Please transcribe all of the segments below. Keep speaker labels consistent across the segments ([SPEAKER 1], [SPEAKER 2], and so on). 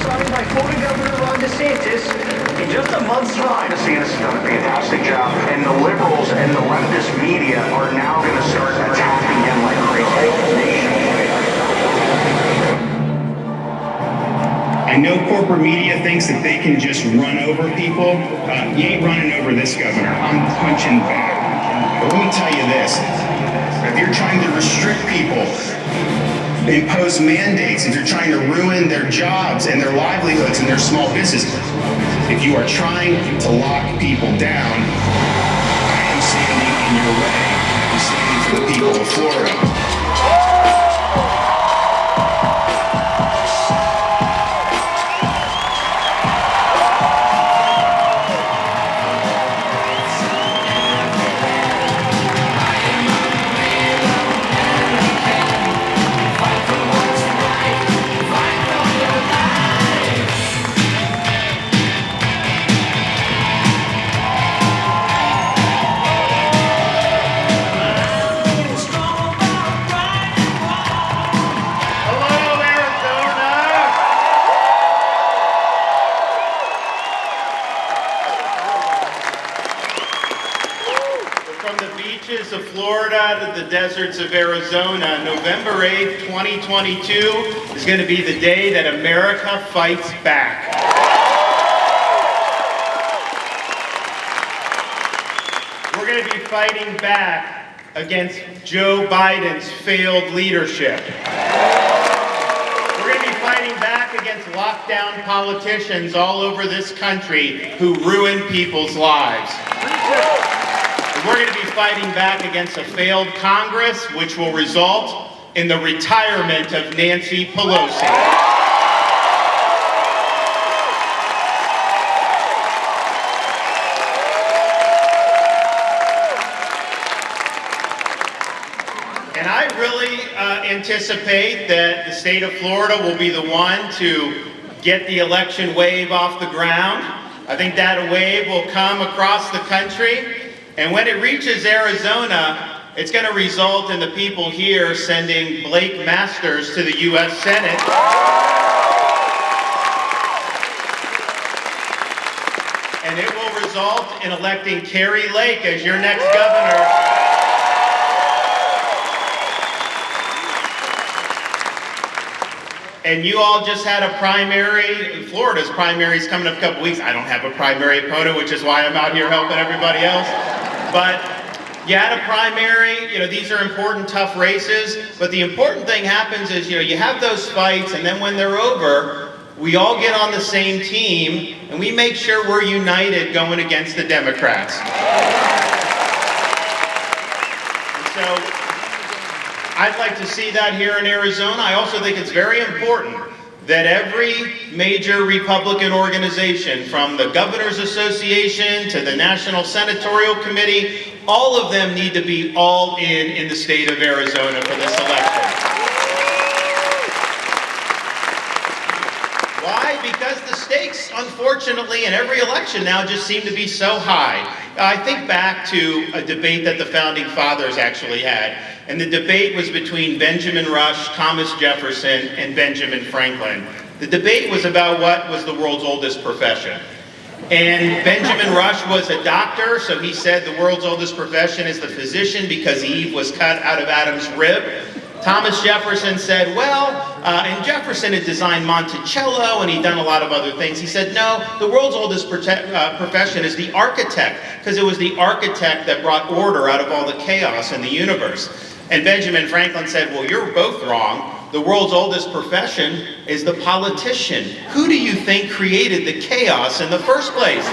[SPEAKER 1] signed by former Governor DeSantis in just a month's time.
[SPEAKER 2] DeSantis has done a fantastic job, and the liberals and the leftist media are now going to start attacking him like crazy.
[SPEAKER 3] I know corporate media thinks that they can just run over people. You ain't running over this governor. I'm punching back. But let me tell you this. If you're trying to restrict people, impose mandates, if you're trying to ruin their jobs and their livelihoods and their small business, if you are trying to lock people down, I am standing in your way. I'm standing for the people of Florida.
[SPEAKER 4] Of Florida to the deserts of Arizona, November 8th, 2022 is going to be the day that America fights back. We're going to be fighting back against Joe Biden's failed leadership. We're going to be fighting back against lockdown politicians all over this country who ruin people's lives. We're going to be fighting back against a failed Congress, which will result in the retirement of Nancy Pelosi. And I really anticipate that the state of Florida will be the one to get the election wave off the ground. I think that wave will come across the country. And when it reaches Arizona, it's going to result in the people here sending Blake Masters to the U.S. Senate. And it will result in electing Kari Lake as your next governor. And you all just had a primary. Florida's primary is coming up a couple weeks. I don't have a primary opponent, which is why I'm out here helping everybody else. But you had a primary, these are important, tough races, but the important thing happens is, you have those fights, and then when they're over, we all get on the same team, and we make sure we're united going against the Democrats. And so, I'd like to see that here in Arizona. I also think it's very important that every major Republican organization, from the Governors Association to the National Senatorial Committee, all of them need to be all in the state of Arizona for this election. Why? Because the stakes, unfortunately, in every election now just seem to be so high. I think back to a debate that the Founding Fathers actually had. And the debate was between Benjamin Rush, Thomas Jefferson, and Benjamin Franklin. The debate was about what was the world's oldest profession. And Benjamin Rush was a doctor, so he said the world's oldest profession is the physician because Eve was cut out of Adam's rib. Thomas Jefferson said, and Jefferson had designed Monticello and he'd done a lot of other things. He said, no, the world's oldest profession is the architect, because it was the architect that brought order out of all the chaos in the universe. And Benjamin Franklin said, well, you're both wrong. The world's oldest profession is the politician. Who do you think created the chaos in the first place?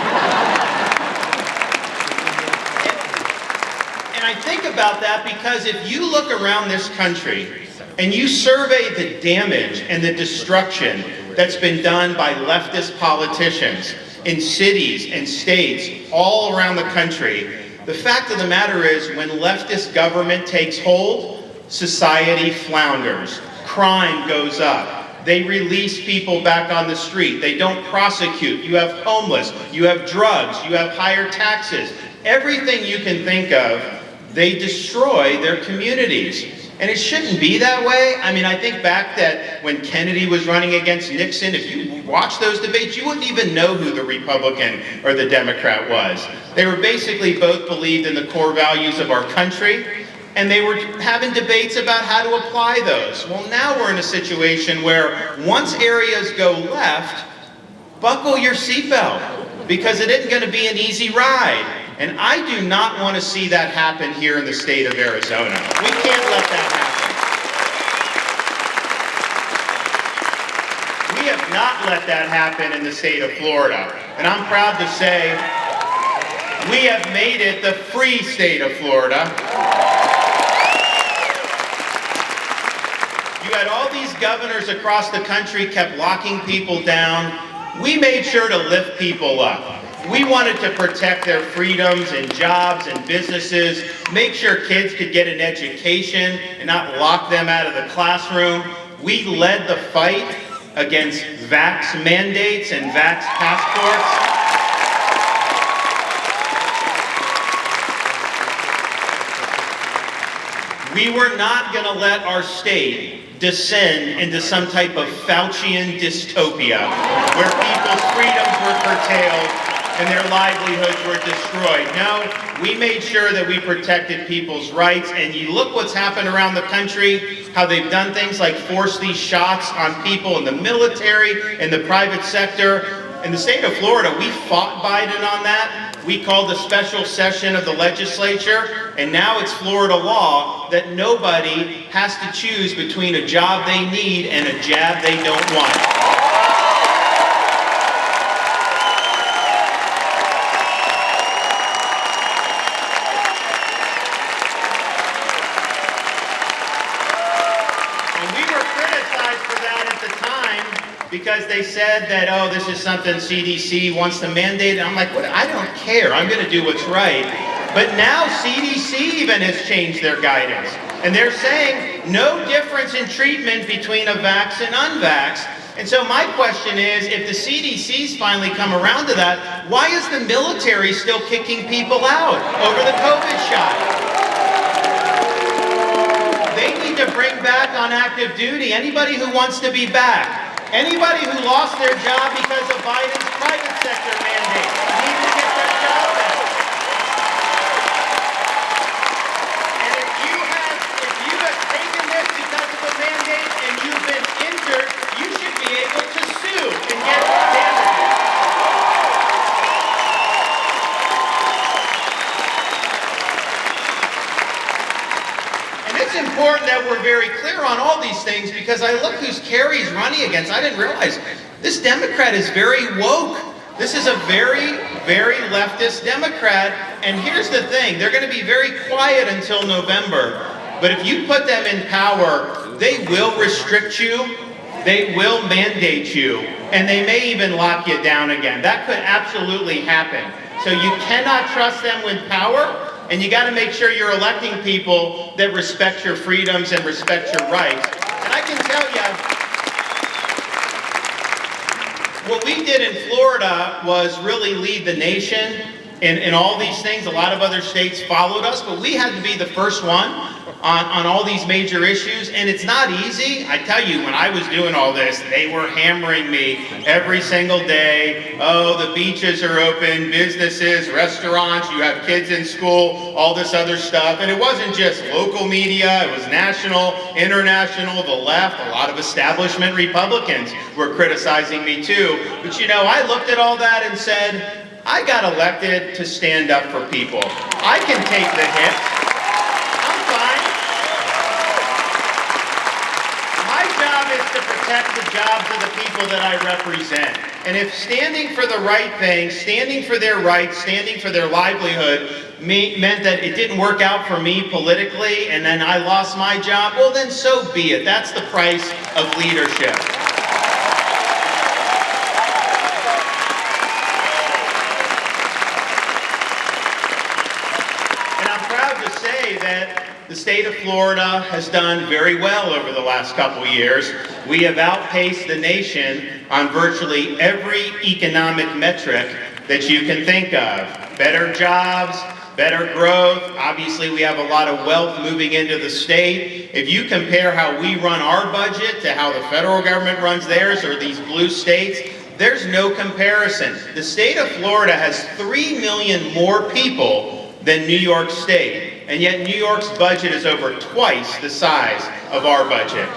[SPEAKER 4] And I think about that because if you look around this country and you survey the damage and the destruction that's been done by leftist politicians in cities and states all around the country, the fact of the matter is, when leftist government takes hold, society flounders. Crime goes up. They release people back on the street. They don't prosecute. You have homeless. You have drugs. You have higher taxes. Everything you can think of, they destroy their communities. And it shouldn't be that way. I mean, I think back that when Kennedy was running against Nixon, if you watch those debates, you wouldn't even know who the Republican or the Democrat was. They were basically both believed in the core values of our country, and they were having debates about how to apply those. Well, now we're in a situation where once areas go left, buckle your seatbelt, because it isn't going to be an easy ride. And I do not want to see that happen here in the state of Arizona. We can't let that happen. We have not let that happen in the state of Florida. And I'm proud to say we have made it the free state of Florida. You had all these governors across the country kept locking people down. We made sure to lift people up. We wanted to protect their freedoms and jobs and businesses, make sure kids could get an education and not lock them out of the classroom. We led the fight against vax mandates and vax passports. We were not going to let our state descend into some type of Faucian dystopia where people's freedoms were curtailed and their livelihoods were destroyed. No, we made sure that we protected people's rights, and you look what's happened around the country, how they've done things like force these shots on people in the military, in the private sector. In the state of Florida, we fought Biden on that. We called a special session of the legislature, and now it's Florida law that nobody has to choose between a job they need and a jab they don't want. Because they said that, oh, this is something CDC wants to mandate. And I'm like, what? I don't care. I'm going to do what's right. But now CDC even has changed their guidance. And they're saying no difference in treatment between a vax and unvax. And so my question is, if the CDC's finally come around to that, why is the military still kicking people out over the COVID shot? They need to bring back on active duty anybody who wants to be back. Anybody who lost their job because of Biden's private sector mandate need to get their job back. And if you have taken this because of a mandate and you've been injured, you should be able to sue and get damages. And it's important that we're very clear on all these things, because I look who's Kari's running against. I didn't realize this Democrat is very woke. This is a very, very leftist Democrat. And here's the thing, they're going to be very quiet until November. But if you put them in power, they will restrict you, they will mandate you, and they may even lock you down again. That could absolutely happen. So you cannot trust them with power. And you got to make sure you're electing people that respect your freedoms and respect your rights. And I can tell you, what we did in Florida was really lead the nation in all these things. A lot of other states followed us, but we had to be the first one on all these major issues. And it's not easy. I tell you, when I was doing all this, they were hammering me every single day. Oh, the beaches are open, businesses, restaurants, you have kids in school, all this other stuff. And it wasn't just local media, it was national, international, the left. A lot of establishment Republicans were criticizing me too. But you know, I looked at all that and said, I got elected to stand up for people. I can take the hit. To protect the jobs of the people that I represent. And if standing for the right thing, standing for their rights, standing for their livelihood meant that it didn't work out for me politically and then I lost my job, well then so be it. That's the price of leadership. And I'm proud to say that the state of Florida has done very well over the last couple years. We have outpaced the nation on virtually every economic metric that you can think of. Better jobs, better growth. Obviously, we have a lot of wealth moving into the state. If you compare how we run our budget to how the federal government runs theirs, or these blue states, there's no comparison. The state of Florida has 3 million more people than New York State, and yet New York's budget is over twice the size of our budget.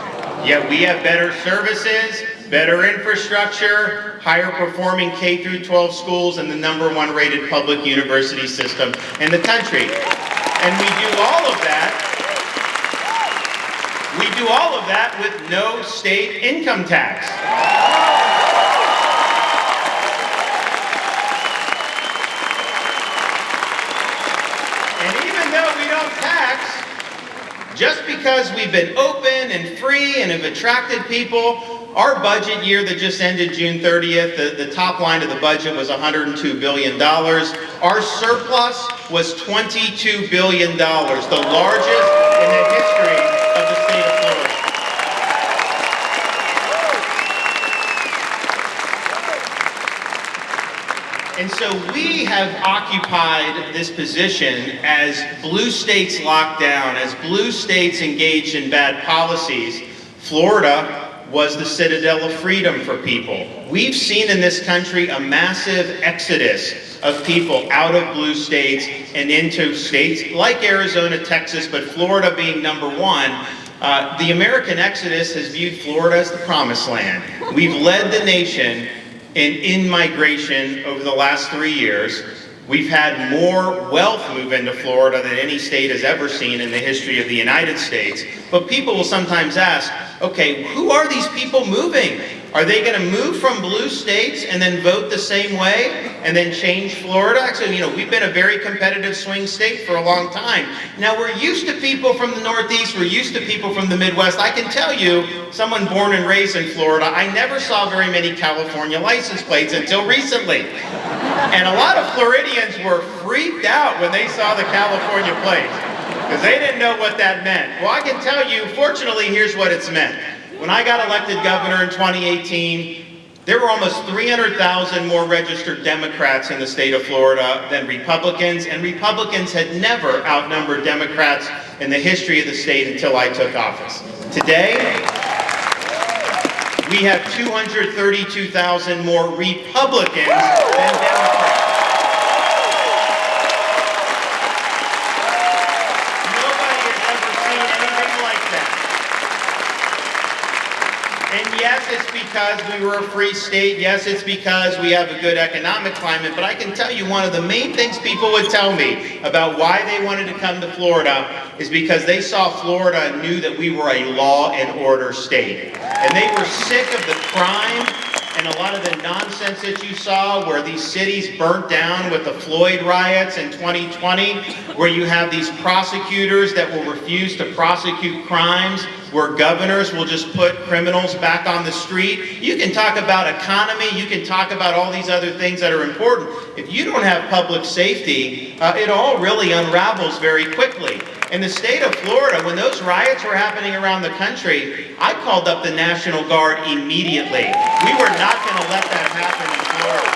[SPEAKER 4] Yet we have better services, better infrastructure, higher performing K through 12 schools, and the #1 rated public university system in the country. And we do all of that with no state income tax. And even though we don't tax, just because we've been open and free and have attracted people, our budget year that just ended June 30th, the top line of the budget was $102 billion. Our surplus was $22 billion, the largest in the history of the state of Florida. And so we have occupied this position as blue states locked down, as blue states engaged in bad policies. Florida was the citadel of freedom for people. We've seen in this country a massive exodus of people out of blue states and into states like Arizona, Texas, but Florida being #1. The American exodus has viewed Florida as the promised land. We've led the nation in migration over the last 3 years. We've had more wealth move into Florida than any state has ever seen in the history of the United States. But people will sometimes ask, okay, who are these people moving? Are they going to move from blue states and then vote the same way and then change Florida? Actually, we've been a very competitive swing state for a long time. Now, we're used to people from the Northeast. We're used to people from the Midwest. I can tell you, someone born and raised in Florida, I never saw very many California license plates until recently. And a lot of Floridians were freaked out when they saw the California plates because they didn't know what that meant. Well, I can tell you, fortunately, here's what it's meant. When I got elected governor in 2018, there were almost 300,000 more registered Democrats in the state of Florida than Republicans, and Republicans had never outnumbered Democrats in the history of the state until I took office. Today, we have 232,000 more Republicans than Democrats. Nobody has ever seen anything like that. And yes, it's because we were a free state. Yes, it's because we have a good economic climate. But I can tell you one of the main things people would tell me about why they wanted to come to Florida is because they saw Florida and knew that we were a law and order state. And they were sick of the crime and a lot of the nonsense that you saw where these cities burnt down with the Floyd riots in 2020, where you have these prosecutors that will refuse to prosecute crimes, where governors will just put criminals back on the street. You can talk about economy, you can talk about all these other things that are important. If you don't have public safety, it all really unravels very quickly. In the state of Florida, when those riots were happening around the country, I called up the National Guard immediately. We were not going to let that happen in Florida.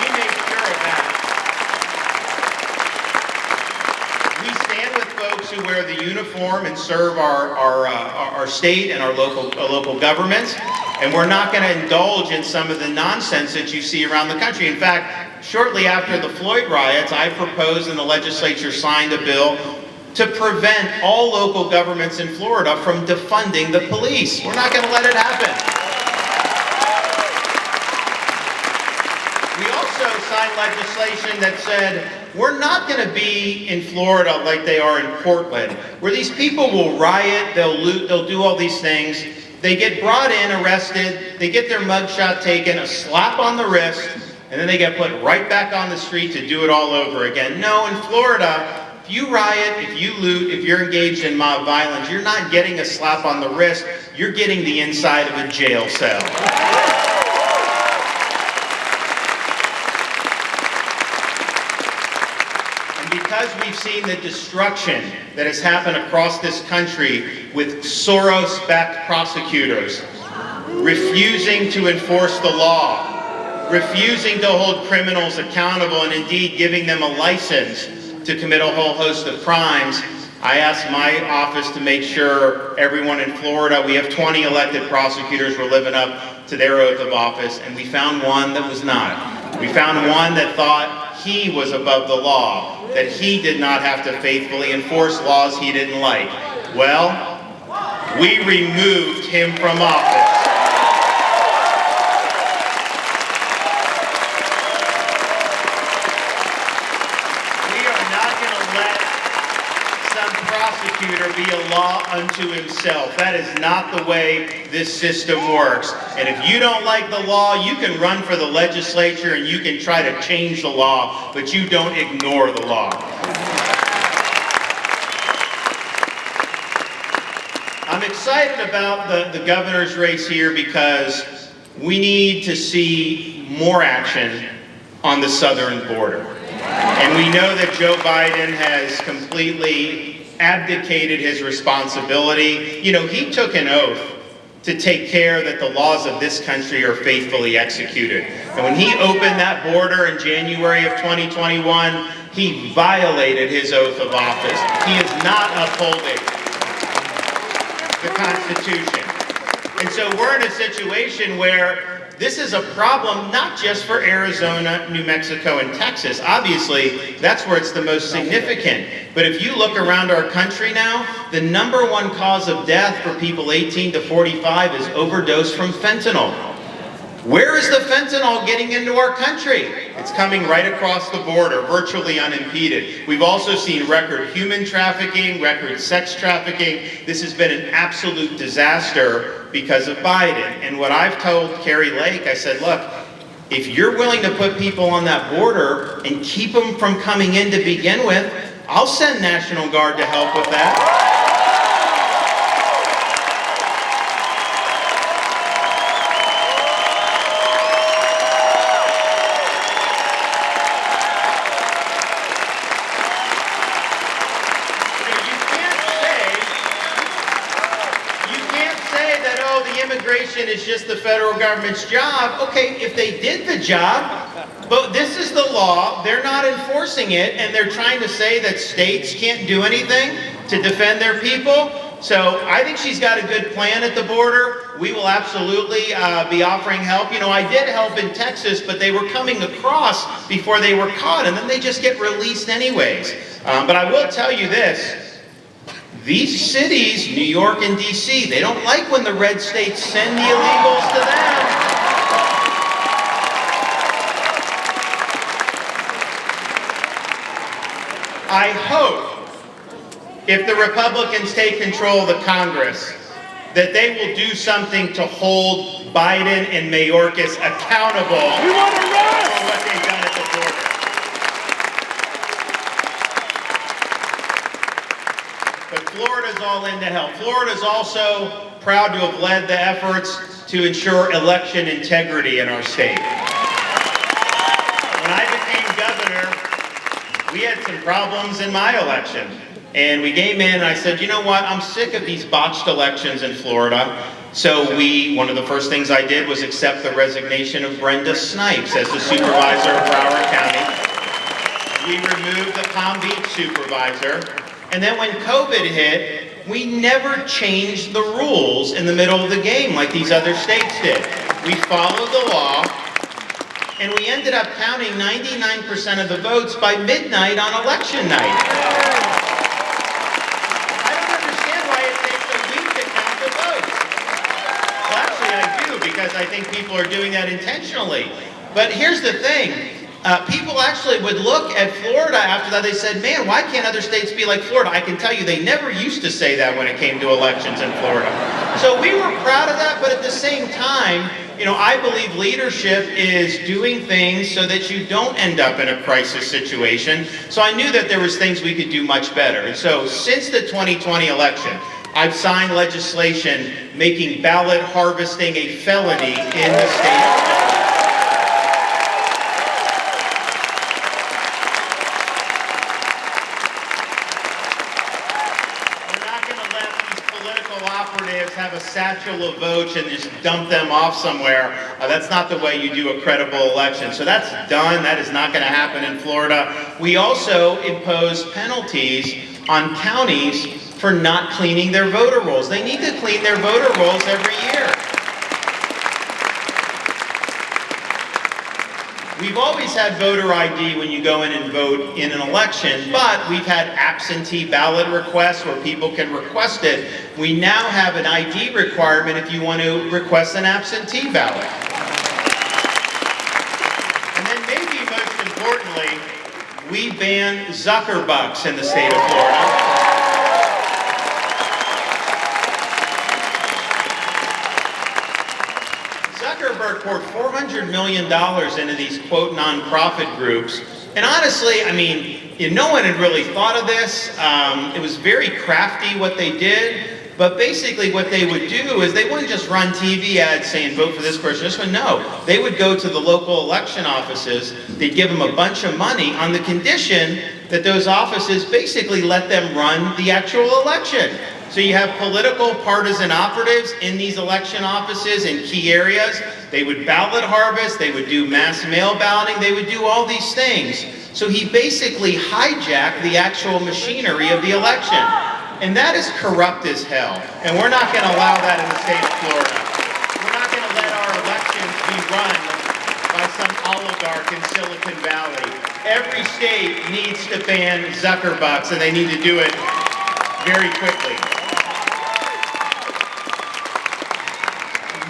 [SPEAKER 4] We made sure of that. We stand with folks who wear the uniform and serve our state and our local governments, and we're not going to indulge in some of the nonsense that you see around the country. In fact, shortly after the Floyd riots, I proposed and the legislature signed a bill to prevent all local governments in Florida from defunding the police. We're not going to let it happen. We also signed legislation that said we're not going to be in Florida like they are in Portland, where these people will riot, they'll loot, they'll do all these things. They get brought in, arrested, they get their mugshot taken, a slap on the wrist, and then they get put right back on the street to do it all over again. No, in Florida, if you riot, if you loot, if you're engaged in mob violence, you're not getting a slap on the wrist, you're getting the inside of a jail cell. And because we've seen the destruction that has happened across this country with Soros-backed prosecutors refusing to enforce the law, refusing to hold criminals accountable, and indeed giving them a license, to commit a whole host of crimes. I asked my office to make sure everyone in Florida, we have 20 elected prosecutors, were living up to their oath of office, and we found one that was not. We found one that thought he was above the law, that he did not have to faithfully enforce laws he didn't like. Well, we removed him from office. Prosecutor be a law unto himself. That is not the way this system works. And if you don't like the law, you can run for the legislature and you can try to change the law, but you don't ignore the law. I'm excited about the governor's race here because we need to see more action on the southern border. And we know that Joe Biden has completely abdicated his responsibility. You know, he took an oath to take care that the laws of this country are faithfully executed. And when he opened that border in January of 2021, he violated his oath of office. He is not upholding the Constitution. And so we're in a situation where this is a problem not just for Arizona, New Mexico, and Texas. Obviously, that's where it's the most significant. But if you look around our country now, the #1 cause of death for people 18 to 45 is overdose from fentanyl. Where is the fentanyl getting into our country? It's coming right across the border, virtually unimpeded. We've also seen record human trafficking, record sex trafficking. This has been an absolute disaster because of Biden. And what I've told Kari Lake, I said, look, if you're willing to put people on that border and keep them from coming in to begin with, I'll send National Guard to help with that. Immigration is just the federal government's job. Okay, if they did the job, but this is the law, they're not enforcing it, and they're trying to say that states can't do anything to defend their people. So I think she's got a good plan at the border. We will absolutely be offering help. You know, I did help in Texas, but they were coming across before they were caught, and then they just get released anyways. But I will tell you this. These cities, New York and DC, they don't like when the red states send the illegals to them. I hope, if the Republicans take control of the Congress, that they will do something to hold Biden and Mayorkas accountable for what they've done at the border. But Florida's all in to help. Florida's also proud to have led the efforts to ensure election integrity in our state. When I became governor, we had some problems in my election. And we came in and I said, you know what, I'm sick of these botched elections in Florida. So one of the first things I did was accept the resignation of Brenda Snipes as the supervisor of Broward County. We removed the Palm Beach supervisor. And then when COVID hit, we never changed the rules in the middle of the game like these other states did. We followed the law, and we ended up counting 99% of the votes by midnight on election night. I don't understand why it takes a week to count the votes. Well, actually I do, because I think people are doing that intentionally. But here's the thing. People actually would look at Florida after that. They said, man, why can't other states be like Florida? I can tell you they never used to say that when it came to elections in Florida. So we were proud of that, but at the same time, you know, I believe leadership is doing things so that you don't end up in a crisis situation. So I knew that there was things we could do much better. And so since the 2020 election, I've signed legislation making ballot harvesting a felony in the state of Florida. political operatives have a satchel of votes and just dump them off somewhere. That's not the way you do a credible election. So that's done. That is not going to happen in Florida. We also impose penalties on counties for not cleaning their voter rolls. They need to clean their voter rolls every year. We've always had voter ID when you go in and vote in an election, but we've had absentee ballot requests where people can request it. We now have an ID requirement if you want to request an absentee ballot. And then maybe most importantly, we banned Zuckerbucks in the state of Florida. Zuckerberg poured $400 million into these, quote, nonprofit groups. And honestly, I mean, no one had really thought of this. It was very crafty what they did. But basically what they would do is they wouldn't just run TV ads saying, vote for this person, this one. No, they would go to the local election offices. They'd give them a bunch of money on the condition that those offices basically let them run the actual election. So you have political partisan operatives in these election offices in key areas. They would ballot harvest, they would do mass mail balloting, they would do all these things. So he basically hijacked the actual machinery of the election. And that is corrupt as hell. And we're not going to allow that in the state of Florida. We're not going to let our elections be run by some oligarch in Silicon Valley. Every state needs to ban Zuckerbucks, and they need to do it very quickly.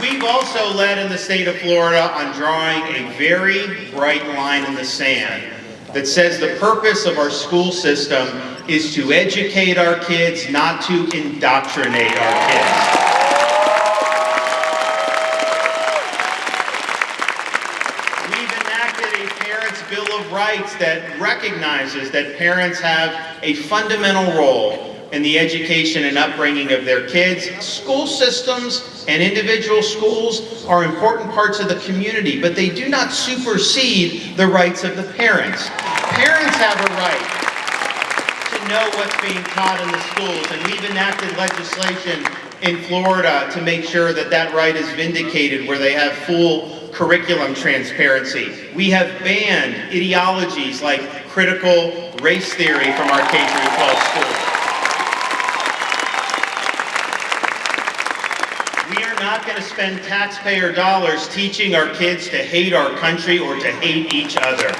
[SPEAKER 4] We've also led in the state of Florida on drawing a very bright line in the sand that says the purpose of our school system is to educate our kids, not to indoctrinate our kids. We've enacted a Parents' Bill of Rights that recognizes that parents have a fundamental role in the education and upbringing of their kids. School systems and individual schools are important parts of the community, but they do not supersede the rights of the parents. Parents have a right to know what's being taught in the schools, and we've enacted legislation in Florida to make sure that that right is vindicated, where they have full curriculum transparency. We have banned ideologies like critical race theory from our K-12 schools. We are not going to spend taxpayer dollars teaching our kids to hate our country or to hate each other.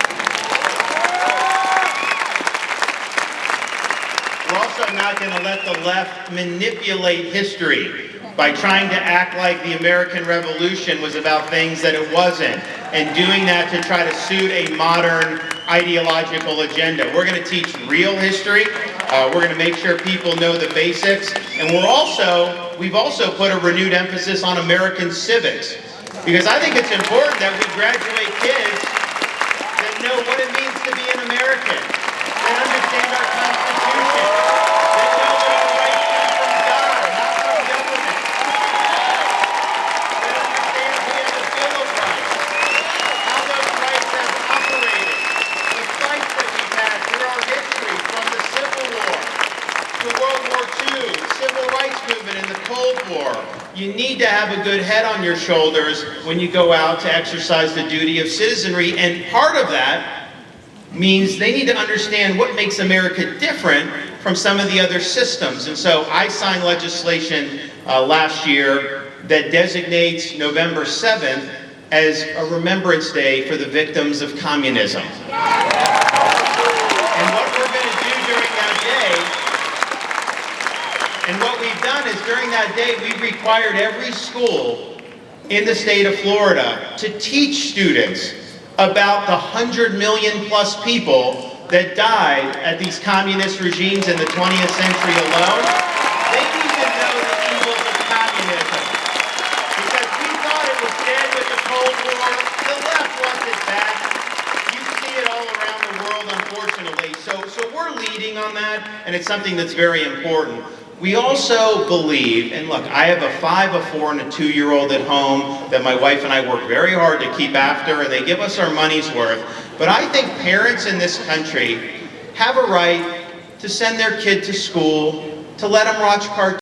[SPEAKER 4] We're also not going to let the left manipulate history by trying to act like the American Revolution was about things that it wasn't, and doing that to try to suit a modern ideological agenda. We're going to teach real history. We're going to make sure people know the basics, and we've also put a renewed emphasis on American civics, because I think it's important that we graduate kids that know what it means to be an American, that understand our Constitution, that know that our rights come from God, not from government, that understand we have a Bill of Rights, how those rights have operated, the fights that we've had through our history, from the Civil War to World War II, the Civil Rights Movement and the Cold War. You need to have a good head on your shoulders when you go out to exercise the duty of citizenry, and part of that means they need to understand what makes America different from some of the other systems. And so I signed legislation last year that designates November 7th as a Remembrance Day for the victims of communism. And what we're going to do during that day, and what we've done is during that day, we've required every school in the state of Florida to teach students about the 100 million plus people that died at these communist regimes in the 20th century alone. They need to know the evils of communism, because we thought it was dead with the Cold War. The left wants it back. You see it all around the world, unfortunately. So we're leading on that, and it's something that's very important. We also believe, and look, I have a 5, a 4, and a 2-year-old at home that my wife and I work very hard to keep after, and they give us our money's worth. But I think parents in this country have a right to send their kid to school, to let them watch cartoons.